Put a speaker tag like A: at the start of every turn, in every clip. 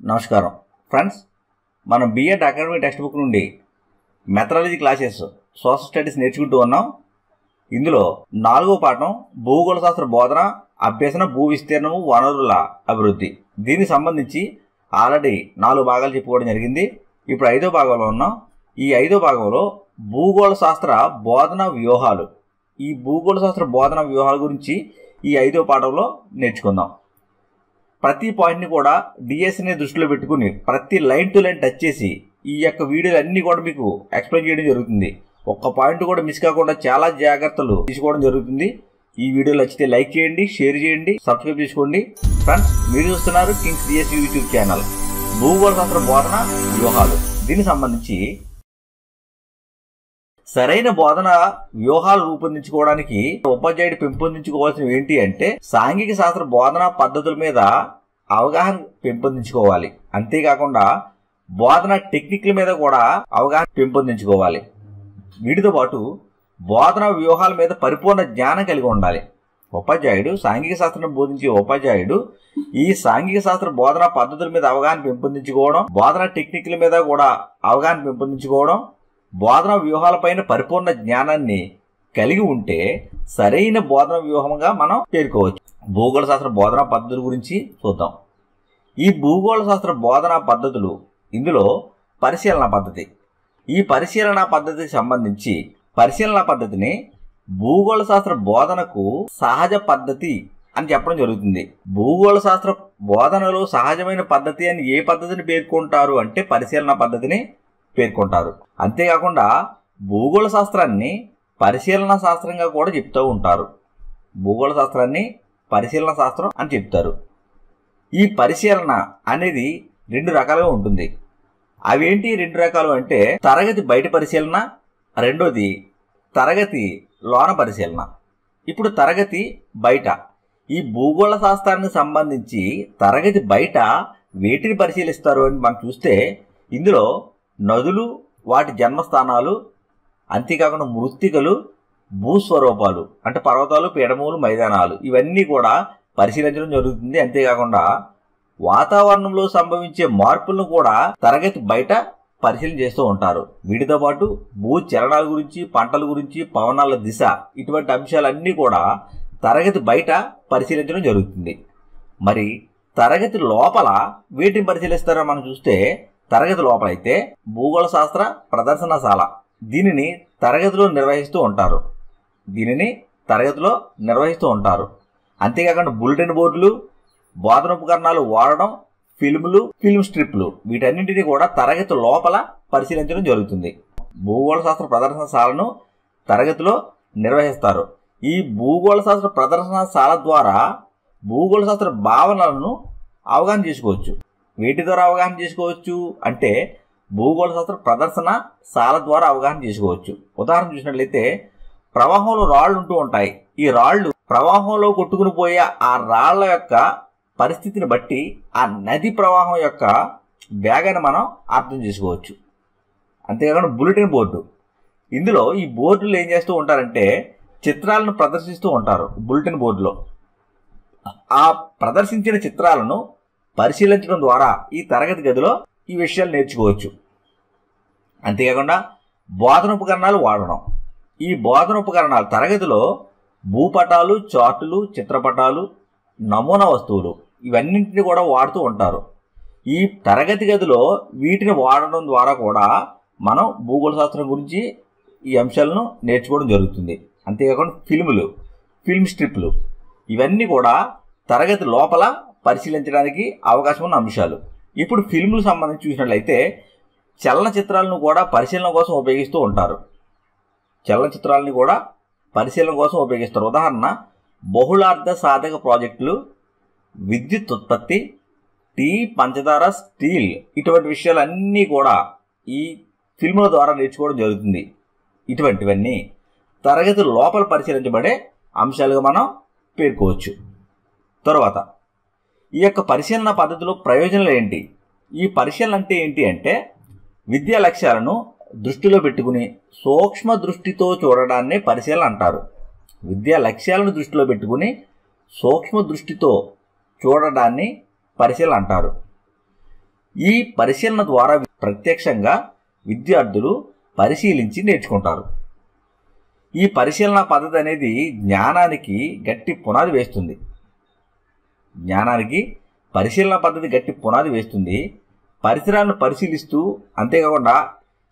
A: నమస్కారం ఫ్రెండ్స్, మనం BEd academic text book నుండి మెథడాలజీ క్లాసెస్ సోషల్ స్టడీస్ నేర్చుకుంటూ ఉన్నాం. ఇందులో 4వ పాఠం భూగోళ శాస్త్ర బోధన అభ్యసన భూ విస్తీర్ణము వనరుల అభివృద్ధి. దీనికి సంబంధించి ఆల్రెడీ 4 భాగాలు చెప్పుకోవడం జరిగింది. ఇప్పుడు 5వ భాగంలో ఉన్నాం. ఈ 5వ భాగంలో భూగోళ శాస్త్ర బోధన వ్యూహాలు, ఈ భూగోళ శాస్త్ర బోధన వ్యూహాల గురించి ఈ 5వ పాఠంలో నేర్చుకుందాం. ప్రతి పాయింట్ని కూడా డిఎస్ని దృష్టిలో పెట్టుకుని ప్రతి లైన్ టు లైన్ టచ్ చేసి ఈ యొక్క వీడియోలు అన్నీ కూడా మీకు ఎక్స్ప్లెయిన్ చేయడం జరుగుతుంది. ఒక్క పాయింట్ కూడా మిస్ కాకుండా చాలా జాగ్రత్తలు తీసుకోవడం జరుగుతుంది. ఈ వీడియోలు నచ్చితే లైక్ చేయండి, షేర్ చేయండి, సబ్స్క్రైబ్ చేసుకోండి. ఫ్రెండ్స్, మీరు చూస్తున్నారు కింగ్స్ డిఎస్ యూట్యూబ్ ఛానల్. భూగోళ శాస్త్ర బోధన వ్యూహాలు, దీనికి సంబంధించి సరైన బోధన వ్యూహాలు రూపొందించుకోవడానికి ఉపాధ్యాయుడు పెంపొందించుకోవాల్సినవి ఏంటి అంటే సాంఘిక శాస్త్ర బోధనా పద్ధతుల మీద అవగాహన పెంపొందించుకోవాలి. అంతేకాకుండా బోధన టెక్నిక్ల మీద కూడా అవగాహన పెంపొందించుకోవాలి. వీటితో పాటు బోధన వ్యూహాల మీద పరిపూర్ణ జ్ఞానం కలిగి ఉండాలి. ఉపాధ్యాయుడు సాంఘిక శాస్త్రం బోధించే ఉపాధ్యాయుడు ఈ సాంఘిక శాస్త్ర బోధనా పద్ధతుల మీద అవగాహన పెంపొందించుకోవడం, బోధన టెక్నిక్ల మీద కూడా అవగాహన పెంపొందించుకోవడం, బోధన వ్యూహాలపైన పరిపూర్ణ జ్ఞానాన్ని కలిగి ఉంటే సరైన బోధన వ్యూహంగా మనం పేర్కోవచ్చు. భూగోళ శాస్త్ర బోధనా పద్ధతుల గురించి చూద్దాం. ఈ భూగోళ శాస్త్ర బోధనా పద్ధతులు, ఇందులో పరిశీలన పద్ధతి, ఈ పరిశీలన పద్ధతికి సంబంధించి పరిశీలన పద్ధతిని భూగోళ శాస్త్ర బోధనకు సహజ పద్ధతి అని చెప్పడం జరుగుతుంది. భూగోళ శాస్త్ర బోధనలో సహజమైన పద్ధతి అని ఏ పద్ధతిని పేర్కొంటారు అంటే పరిశీలన పద్ధతిని పేర్కొంటారు. అంతేకాకుండా భూగోళ శాస్త్రాన్ని పరిశీలన శాస్త్రంగా కూడా చెప్తూ ఉంటారు. భూగోళ శాస్త్రాన్ని పరిశీలన శాస్త్రం అని చెప్తారు. ఈ పరిశీలన అనేది 2 రకాలుగా ఉంటుంది. అవేంటి 2 రకాలు అంటే తరగతి బయట పరిశీలన, రెండోది తరగతి లోన పరిశీలన. ఇప్పుడు తరగతి బయట, ఈ భూగోళ శాస్త్రానికి సంబంధించి తరగతి బయట వేటిని పరిశీలిస్తారు అని మనం చూస్తే ఇందులో నదులు, వాటి జన్మస్థానాలు, అంతేకాకుండా మృత్తికలు, భూస్వరూపాలు అంటే పర్వతాలు, పీడములు, మైదానాలు, ఇవన్నీ కూడా పరిశీలించడం జరుగుతుంది. అంతేకాకుండా వాతావరణంలో సంభవించే మార్పులను కూడా తరగతి బయట పరిశీలన చేస్తూ ఉంటారు. వీటితో పాటు భూ చలనాల గురించి, పంటల గురించి, పవనాల దిశ, ఇటువంటి అంశాలన్నీ కూడా తరగతి బయట పరిశీలించడం జరుగుతుంది. మరి తరగతి లోపల వీటిని పరిశీలిస్తారో మనం చూస్తే తరగతి లోపల అయితే భూగోళ శాస్త్ర ప్రదర్శనశాల, దీనిని తరగతిలో నిర్వహిస్తూ ఉంటారు. అంతేకాకుండా బులెటిన్ బోర్డులు, బోధనోపకరణాలు వాడడం, ఫిల్ములు, ఫిల్మ్ స్ట్రిప్లు, వీటన్నింటినీ కూడా తరగతి లోపల పరిశీలించడం జరుగుతుంది. భూగోళ శాస్త్ర ప్రదర్శనశాలను తరగతిలో నిర్వహిస్తారు. ఈ భూగోళ శాస్త్ర ప్రదర్శనశాల ద్వారా భూగోళ శాస్త్ర భావనలను అవగాహన చేసుకోవచ్చు. వీటి ద్వారా అవగాహన చేసుకోవచ్చు అంటే భూగోళ శాస్త్ర ప్రదర్శనశాల ద్వారా అవగాహన చేసుకోవచ్చు. ఉదాహరణ చూసినట్లయితే ప్రవాహంలో రాళ్లు ఉంటూ ఉంటాయి. ఈ రాళ్లు ప్రవాహంలో కొట్టుకుని పోయే ఆ రాళ్ల యొక్క పరిస్థితిని బట్టి ఆ నది ప్రవాహం యొక్క వేగాన్ని మనం అర్థం చేసుకోవచ్చు. అంతేకాకుండా బులెటిన్ బోర్డు, ఇందులో ఈ బోర్డులు ఏం చేస్తూ ఉంటారంటే చిత్రాలను ప్రదర్శిస్తూ ఉంటారు. బులెటిన్ బోర్డులో ఆ ప్రదర్శించిన చిత్రాలను పరిశీలించడం ద్వారా ఈ తరగతి గదిలో ఈ విషయాలు నేర్చుకోవచ్చు. అంతేకాకుండా బోధనోపకరణాలు వాడడం, ఈ బోధనోపకరణాలు తరగతిలో భూపటాలు, చార్టులు, చిత్రపటాలు, నమూనా వస్తువులు, ఇవన్నింటినీ కూడా వాడుతూ ఉంటారు. ఈ తరగతి గదిలో వీటిని వాడడం ద్వారా కూడా మనం భూగోళ శాస్త్రం గురించి ఈ అంశాలను నేర్చుకోవడం జరుగుతుంది. అంతేకాకుండా ఫిల్ములు, ఫిల్మ్ స్ట్రిప్లు, ఇవన్నీ కూడా తరగతి లోపల పరిశీలించడానికి అవకాశం ఉన్న అంశాలు. ఇప్పుడు ఫిల్ములకు సంబంధించి చూసినట్లయితే చలనచిత్రాలను కూడా పరిశీలన కోసం ఉపయోగిస్తూ ఉంటారు. చలనచిత్రాలని కూడా పరిశీలన కోసం ఉపయోగిస్తారు. ఉదాహరణ బహుళార్థ సాధక ప్రాజెక్టులు, విద్యుత్ ఉత్పత్తి, టీ, పంచదార, స్టీల్, ఇటువంటి విషయాలన్నీ కూడా ఈ ఫిల్ముల ద్వారా నేర్చుకోవడం జరుగుతుంది. ఇటువంటివన్నీ తరగతి లోపల పరిశీలించబడే అంశాలుగా మనం పేర్కోవచ్చు. తరువాత ఈ యొక్క పరిశీలన పద్ధతిలో ప్రయోజనాలు ఏంటి? ఈ పరిశీలన అంటే ఏంటి అంటే విద్యా లక్ష్యాలను దృష్టిలో పెట్టుకుని సూక్ష్మ దృష్టితో చూడడాన్ని పరిశీలన అంటారు. విద్యా లక్ష్యాలను దృష్టిలో పెట్టుకుని సూక్ష్మ దృష్టితో చూడడాన్ని పరిశీలన అంటారు. ఈ పరిశీలన ద్వారా ప్రత్యక్షంగా విద్యార్థులు పరిశీలించి నేర్చుకుంటారు. ఈ పరిశీలన పద్ధతి అనేది జ్ఞానానికి గట్టి పునాది వేస్తుంది. పరిశీలన పద్ధతి గట్టి పునాది వేస్తుంది. పరిసరాలను పరిశీలిస్తూ, అంతేకాకుండా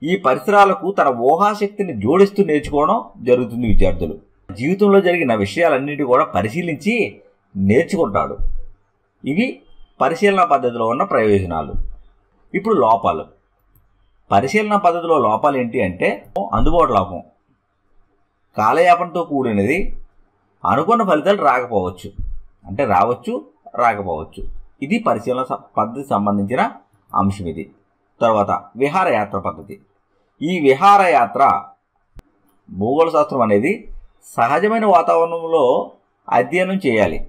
A: ఈ పరిసరాలకు తన ఊహాశక్తిని జోడిస్తూ నేర్చుకోవడం జరుగుతుంది. విద్యార్థులు జీవితంలో జరిగిన విషయాలన్నిటి కూడా పరిశీలించి నేర్చుకుంటాడు. ఇవి పరిశీలన పద్ధతిలో ఉన్న ప్రయోజనాలు. ఇప్పుడు లోపాలు. పరిశీలన పద్ధతిలో లోపాలు ఏంటి అంటే, అందుబాటు లోపం, కాలయాపనతో కూడినది, అనుకున్న ఫలితాలు రాకపోవచ్చు, అంటే రావచ్చు రాకపోవచ్చు. ఇది పరిశీలన పద్ధతికి సంబంధించిన అంశం. ఇది తర్వాత విహారయాత్ర పద్ధతి. ఈ విహారయాత్ర భూగోళ శాస్త్రం అనేది సహజమైన వాతావరణంలో అధ్యయనం చేయాలి.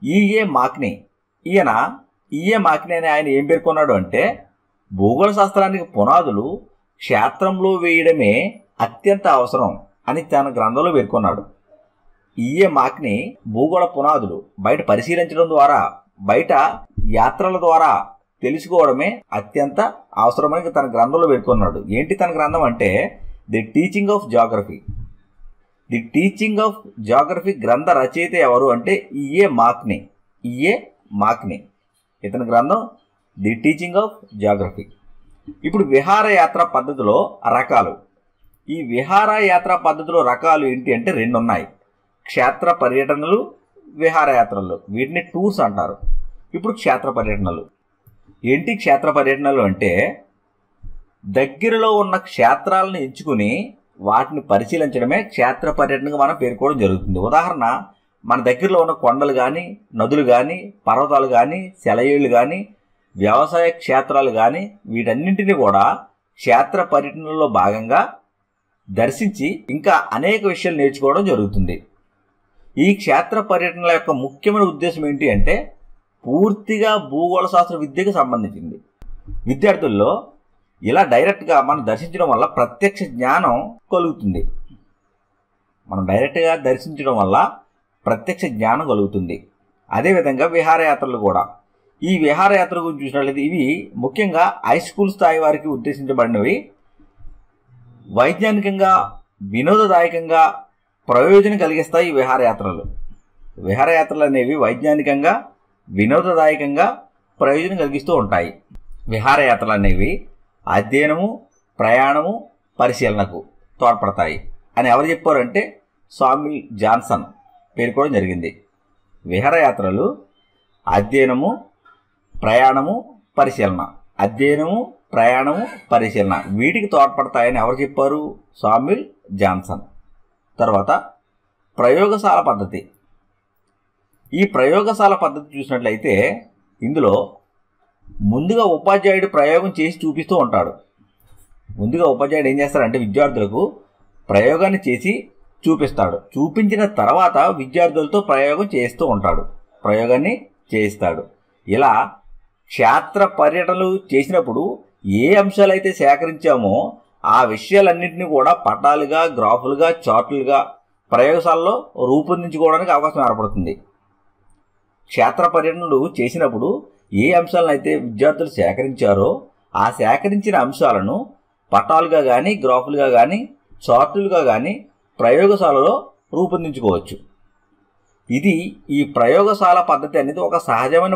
A: ఈఏ మాక్నీ అనే ఆయన ఏం పేర్కొన్నాడు అంటే, భూగోళ శాస్త్రానికి పునాదులు క్షేత్రంలో వేయడమే అత్యంత అవసరం అని తన గ్రంథంలో పేర్కొన్నాడు. ఈఏ మాక్నీ భూగోళ పునాదులు బయట పరిశీలించడం ద్వారా, బయట యాత్రల ద్వారా తెలుసుకోవడమే అత్యంత అవసరమని తన గ్రంథంలో పేర్కొన్నాడు. ఏంటి తన గ్రంథం అంటే, ది టీచింగ్ ఆఫ్ జాగ్రఫీ గ్రంథ రచయిత ఎవరు అంటే ఈఏ మాక్నీ. ఇతని గ్రంథం ది టీచింగ్ ఆఫ్ జాగ్రఫీ. ఇప్పుడు విహారయాత్ర పద్ధతిలో రకాలు. ఈ విహారయాత్ర పద్ధతిలో రకాలు ఏంటి అంటే 2 ఉన్నాయి. క్షేత్ర పర్యటనలు, విహారయాత్రలు. వీటిని టూర్స్ అంటారు. ఇప్పుడు క్షేత్ర పర్యటనలు ఏంటి? క్షేత్ర పర్యటనలు అంటే దగ్గరలో ఉన్న క్షేత్రాలను ఎంచుకుని వాటిని పరిశీలించడమే క్షేత్ర పర్యటనగా మనం పేర్కోవడం జరుగుతుంది. ఉదాహరణ, మన దగ్గరలో ఉన్న కొండలు కానీ, నదులు కానీ, పర్వతాలు కానీ, సెలయేళ్లు కానీ, వ్యవసాయ క్షేత్రాలు కానీ, వీటన్నింటినీ కూడా క్షేత్ర పర్యటనలో భాగంగా దర్శించి ఇంకా అనేక విషయాలు నేర్చుకోవడం జరుగుతుంది. ఈ క్షేత్ర పర్యటనల యొక్క ముఖ్యమైన ఉద్దేశం ఏంటి అంటే, పూర్తిగా భూగోళ శాస్త్ర విద్యకు సంబంధించింది. విద్యార్థుల్లో ఇలా డైరెక్ట్గా మనం దర్శించడం వల్ల ప్రత్యక్ష జ్ఞానం కలుగుతుంది. అదేవిధంగా విహారయాత్రలు కూడా. ఈ విహారయాత్ర గురించి చూసినట్లయితే ఇవి ముఖ్యంగా హై స్కూల్ స్థాయి వారికి ఉద్దేశించబడినవి. వైజ్ఞానికంగా, వినోదదాయకంగా ప్రయోజనం కలిగిస్తాయి. విహారయాత్రలు అనేవి వైజ్ఞానికంగా, వినోదదాయకంగా ప్రయోజనం కలిగిస్తూ ఉంటాయి. విహారయాత్రలు అనేవి అధ్యయనము, ప్రయాణము, పరిశీలనకు తోడ్పడతాయి అని ఎవరు చెప్పారంటే సామ్యుల్ జాన్సన్ పేర్కోవడం జరిగింది. విహారయాత్రలు అధ్యయనము, ప్రయాణము, పరిశీలన వీటికి తోడ్పడతాయని ఎవరు చెప్పారు? Samuel Johnson. తర్వాత ప్రయోగశాల పద్ధతి. ఈ ప్రయోగశాల పద్ధతి చూసినట్లయితే ఇందులో ముందుగా ఉపాధ్యాయుడు ప్రయోగం చేసి చూపిస్తూ ఉంటాడు. ఉపాధ్యాయుడు ఏం చేస్తాడంటే విద్యార్థులకు ప్రయోగాన్ని చేసి చూపిస్తాడు. చూపించిన తర్వాత విద్యార్థులతో ప్రయోగాన్ని చేయిస్తాడు. ఇలా క్షేత్ర పర్యటనలు చేసినప్పుడు ఏ అంశాలైతే సేకరించామో ఆ విషయాలన్నింటినీ కూడా పటాలుగా, గ్రాఫులుగా, చార్టులుగా ప్రయోగశాలలో రూపొందించుకోవడానికి అవకాశం ఏర్పడుతుంది. క్షేత్ర పర్యటనలు చేసినప్పుడు ఏ అంశాలను అయితే విద్యార్థులు సేకరించారో ఆ సేకరించిన అంశాలను పటాలుగా కానీ, గ్రాఫులుగా కానీ, చార్టులుగా కానీ ప్రయోగశాలలో రూపొందించుకోవచ్చు. ఈ ప్రయోగశాల పద్ధతి అనేది ఒక సహజమైన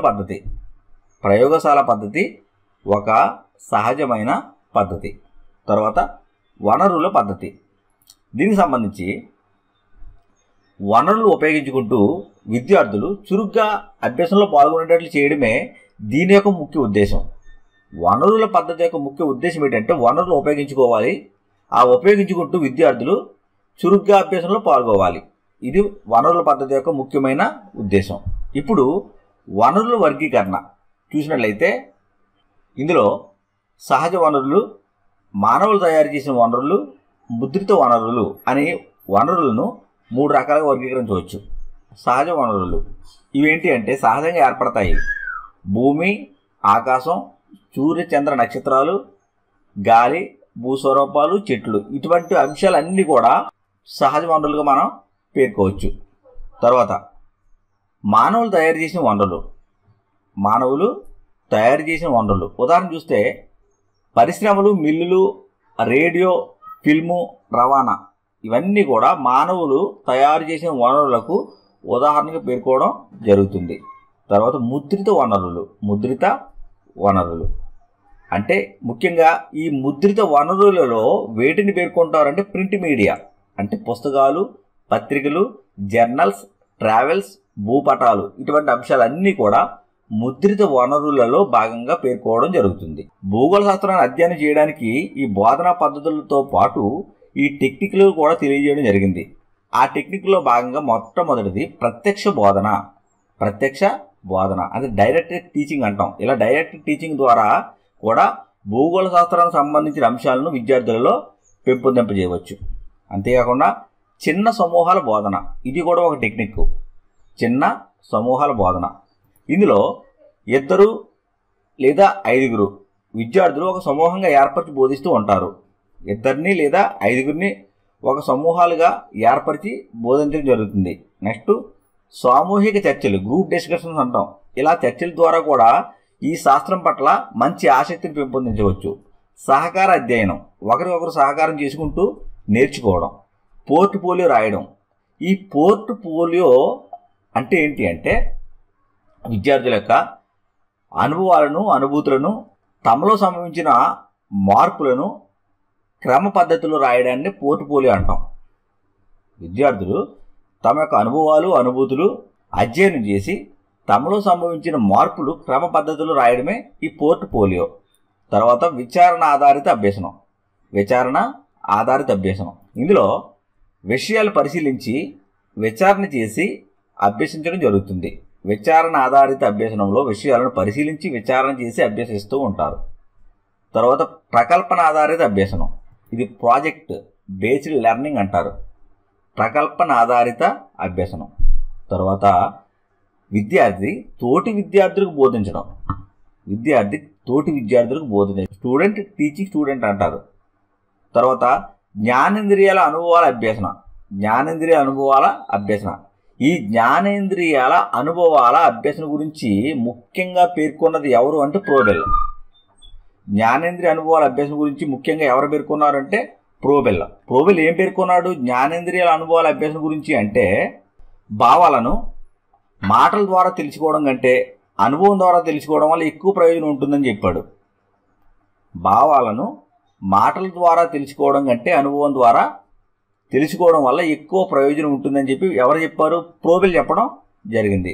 A: పద్ధతి. తర్వాత వనరుల పద్ధతి. దీనికి సంబంధించి వనరులు ఉపయోగించుకుంటూ విద్యార్థులు చురుగ్గా అభ్యాసంలో పాల్గొనేటట్లు చేయడమే దీని యొక్క ముఖ్య ఉద్దేశం. వనరుల పద్ధతి యొక్క ముఖ్య ఉద్దేశం ఏంటంటే వనరులు ఉపయోగించుకోవాలి. ఆ ఉపయోగించుకుంటూ విద్యార్థులు చురుగ్గా అభ్యాసంలో పాల్గొవాలి. ఇది వనరుల పద్ధతి యొక్క ముఖ్యమైన ఉద్దేశం. ఇప్పుడు వనరుల వర్గీకరణ చూసినట్లయితే ఇందులో సహజ వనరులు, మానవులు తయారు చేసిన వనరులు, ముద్రిత వనరులు అనే వనరులను 3 రకాలుగా వర్గీకరించవచ్చు. సహజ వనరులు ఇవేంటి అంటే సహజంగా ఏర్పడతాయి. భూమి, ఆకాశం, సూర్య చంద్ర నక్షత్రాలు, గాలి, భూస్వరూపాలు, చెట్లు, ఇటువంటి అంశాలన్నీ కూడా సహజ వనరులుగా మనం పేర్కోవచ్చు. తర్వాత మానవులు తయారు చేసిన వనరులు. మానవులు తయారు చేసిన వనరులు. ఉదాహరణ చూస్తే పరిశ్రమలు, మిల్లులు, రేడియో, ఫిల్ము, రవాణా ఇవన్నీ కూడా మానవులు తయారు చేసిన వనరులకు ఉదాహరణగా పేర్కోవడం జరుగుతుంది. తర్వాత ముద్రిత వనరులు అంటే ముఖ్యంగా ఈ ముద్రిత వనరులలో వేటిని పేర్కొంటారంటే ప్రింట్ మీడియా అంటే పుస్తకాలు, పత్రికలు, జర్నల్స్, ట్రావెల్స్, భూపటాలు ఇటువంటి అంశాలన్నీ కూడా ముద్రిత వనరులలో భాగంగా పేర్కోవడం జరుగుతుంది. భూగోళ శాస్త్రాన్ని అధ్యయనం చేయడానికి ఈ బోధనా పద్ధతులతో పాటు ఈ టెక్నిక్లు కూడా తెలియజేయడం జరిగింది. ఆ టెక్నిక్లో భాగంగా మొట్టమొదటిది ప్రత్యక్ష బోధన అది డైరెక్ట్ టీచింగ్ అంటాం. ఇలా డైరెక్ట్ టీచింగ్ ద్వారా కూడా భూగోళ శాస్త్రానికి సంబంధించిన అంశాలను విద్యార్థులలో పెంపొందింపజేయవచ్చు. అంతేకాకుండా చిన్న సమూహాల బోధన ఇది కూడా ఒక టెక్నిక్. చిన్న సమూహాల బోధన ఇందులో 2 లేదా 5 విద్యార్థులు ఒక సమూహంగా ఏర్పరిచి బోధిస్తూ ఉంటారు. 2 లేదా 5 ఒక సమూహాలుగా ఏర్పరిచి బోధించడం జరుగుతుంది. నెక్స్ట్ సామూహిక చర్చలు, గ్రూప్ డిస్కషన్స్ అంటాం. ఇలా చర్చల ద్వారా కూడా ఈ శాస్త్రం పట్ల మంచి ఆసక్తిని పెంపొందించవచ్చు. సహకార అధ్యయనం, ఒకరికొకరు సహకారం చేసుకుంటూ నేర్చుకోవడం. పోర్ట్ఫోలియో రాయడం. ఈ పోర్ట్ఫోలియో అంటే ఏంటి అంటే విద్యార్థుల యొక్క అనుభవాలను, అనుభూతులను, తమలో సంభవించిన మార్పులను క్రమ పద్ధతిలో రాయడాన్ని పోర్ట్ఫోలియో అంటాం. విద్యార్థులు తమ యొక్క అనుభవాలు, అనుభూతులు అధ్యయనం చేసి తమలో సంభవించిన మార్పులు క్రమ పద్ధతిలో రాయడమే ఈ పోర్ట్ఫోలియో. తర్వాత విచారణ ఆధారిత అభ్యసనం. ఇందులో విషయాలు పరిశీలించి విచారణ చేసి అభ్యసించడం జరుగుతుంది. విచారణ ఆధారిత అభ్యసనంలో విషయాలను పరిశీలించి విచారణ చేసి అభ్యసిస్తూ ఉంటారు. తర్వాత ప్రకల్పన ఆధారిత అభ్యసనం, ఇది ప్రాజెక్ట్ బేస్డ్ లెర్నింగ్ అంటారు. ప్రకల్పన ఆధారిత అభ్యసనం. తర్వాత విద్యార్థి తోటి విద్యార్థులకు బోధించడం. స్టూడెంట్ టీచింగ్ స్టూడెంట్ అంటారు. తర్వాత జ్ఞానేంద్రియాల అనుభవాల అభ్యసన. ఈ జ్ఞానేంద్రియాల అనుభవాల అభ్యసన గురించి ముఖ్యంగా పేర్కొన్నది ఎవరు అంటే ప్రోబెల్. జ్ఞానేంద్రియ అనుభవాల అభ్యసన గురించి ముఖ్యంగా ఎవరు పేర్కొన్నారంటే ప్రోబెల్. ఏం పేర్కొన్నాడు జ్ఞానేంద్రియాల అనుభవాల అభ్యసన గురించి అంటే భావాలను మాటల ద్వారా తెలుసుకోవడం కంటే అనుభవం ద్వారా తెలుసుకోవడం వల్ల ఎక్కువ ప్రయోజనం ఉంటుందని చెప్పాడు. భావాలను మాటల ద్వారా తెలుసుకోవడం కంటే అనుభవం ద్వారా తెలుసుకోవడం వల్ల ఎక్కువ ప్రయోజనం ఉంటుందని చెప్పి ఎవరు చెప్పారు? ప్రోబెల్ చెప్పడం జరిగింది.